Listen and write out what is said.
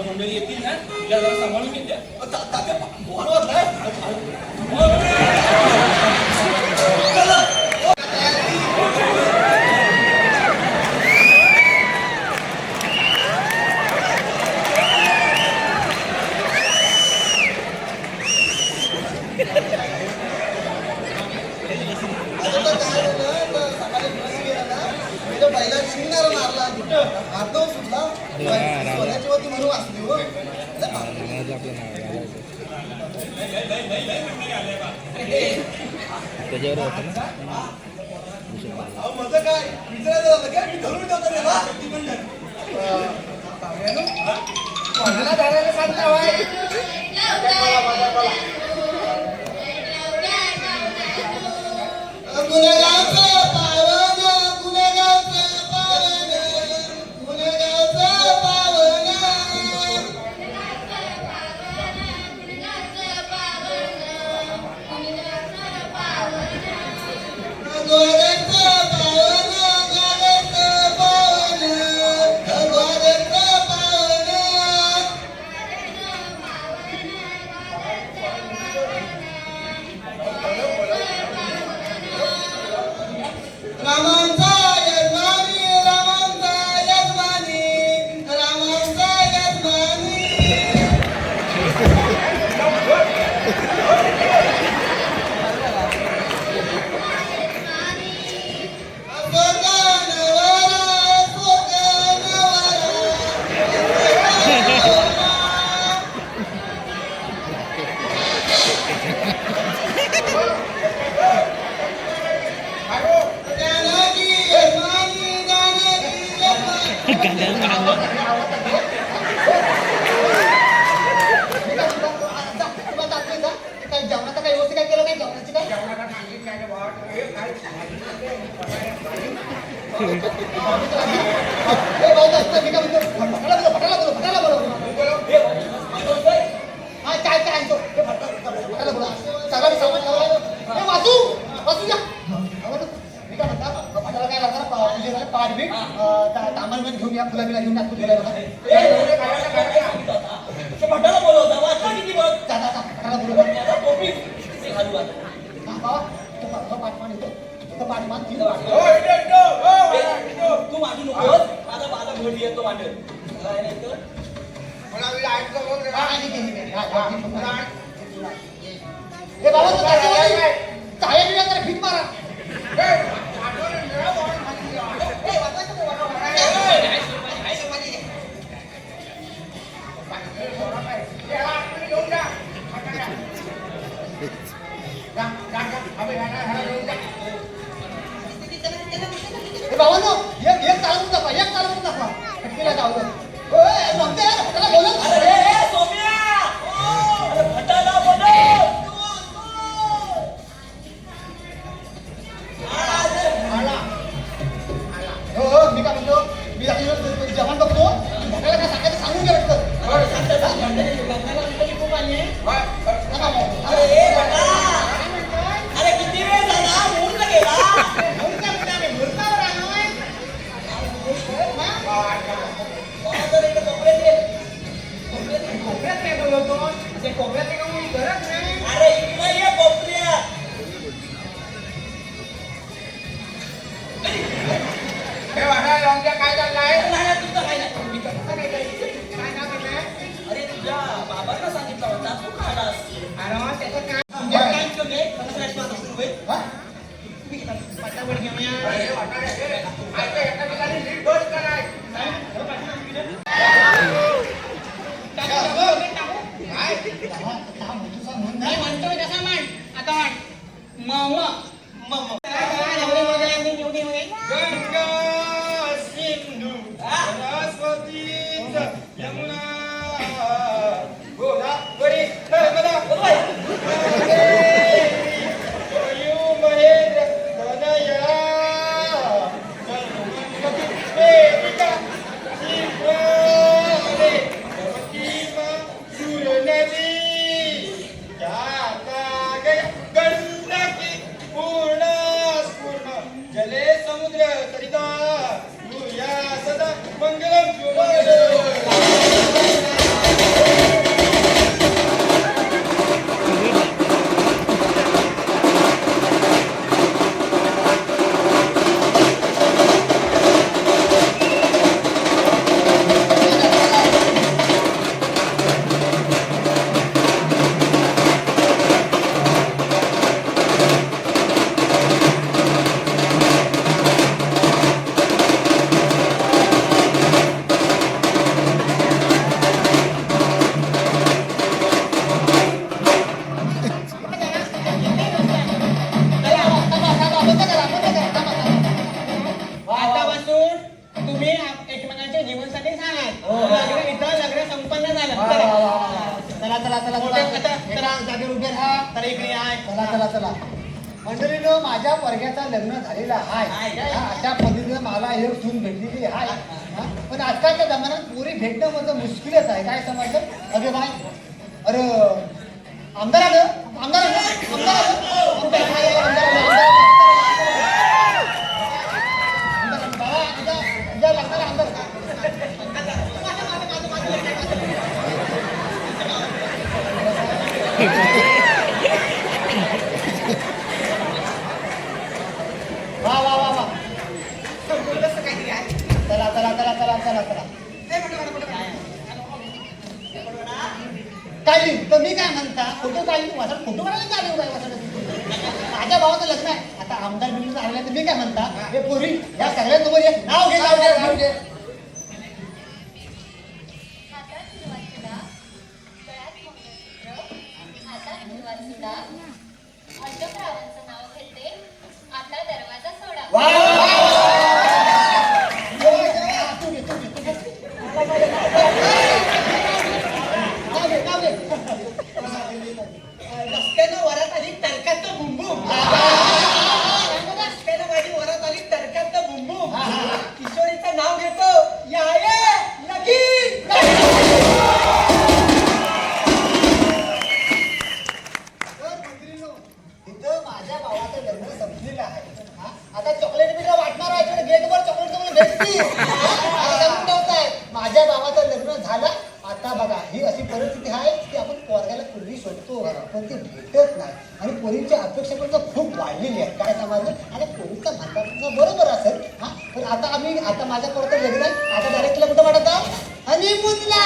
मित्रमंडळी येतील ना तिला जरा सांभाळून घेत्या त्याच्यावर होतं ना माझं काय विचारायचं झालं काय मी धरून ठेवतो त्याला कोणाला धरायला सांगता होय गंडकी पूर्ण जागेवर उभे राहा. तर इकडे आहे. चला चला चला मंडळीनं माझ्या वर्गाचं लग्न झालेलं आहे. अशा पद्धतीनं मला एक सून भेटलेली आहे. हा? पण आजकालच्या जमान्यात पोरी भेटणं म्हणजे मुश्किलच आहे. काय समजलं अरे बाय अरे आमदार आलं आमदार आलं आमदार आलं आमदार आलं आमदार आलं बाबा तुझ्या लग्नाला आमदार वा वा वा वा थोडंसं काहीतरी आहे. चला चला चला चला चला चला काही तर मी काय म्हणता फोटो काही वाटत फोटो काढायला काय नाही वाटत माझ्या भावाचं लग्न आहे आता आमदार बिल्डिंग आलेलं तर मी काय म्हणता हे पोरी या सगळ्यांसमोर एक नाव घे नाव घे नाव घे वा वा वा तू घे तू घे तू घे नाव घे नाव घे रस्त्यानं वरात आली तडक्यात बुमबुम. रस्त्यानं माझी वरात आली तडक्यात बुमबुम. किशोरीचं नाव घेतो या लगीन. तिथं माझ्या भावाचं लग्न संपलेलं आहे. हा? आता चॉकलेट बिल वाटणार आहे गेटवर चॉकलेट तुम्हाला भेटतील. माझ्या भावाचं लग्न झालं आता बघा ही अशी परिस्थिती आहे की आपण पोरग्याला पूर्वी शोधतो पण ती भेटत नाही आणि पोरींची अपेक्षा पण खूप वाढलेली आहे. काय समजलं आणि पोरीचा म्हणतात बरोबर असेल. हा पण आता माझ्या पोराचं लग्न आहे आता डायरेक्टला कुठं वाटत हनीमूनला